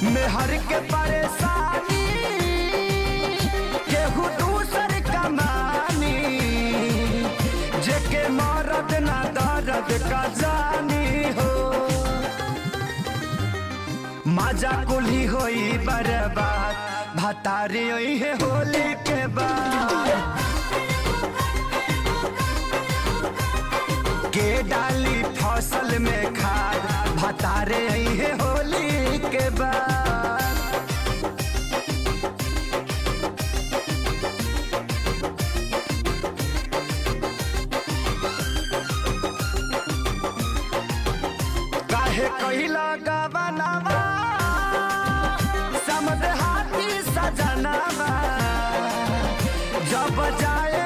मेहर के परेशानी केहू दूसर कमानी, जेके मरद ना दर्द का जानी हो। मजा कुली होई बर्बाद, भतारी होई है होली के बाद। के डाली फसल में खाद, भतारे आई है होली के बाद। काहे कहिला गवनावा समद हाथी सजनावा, जब जाए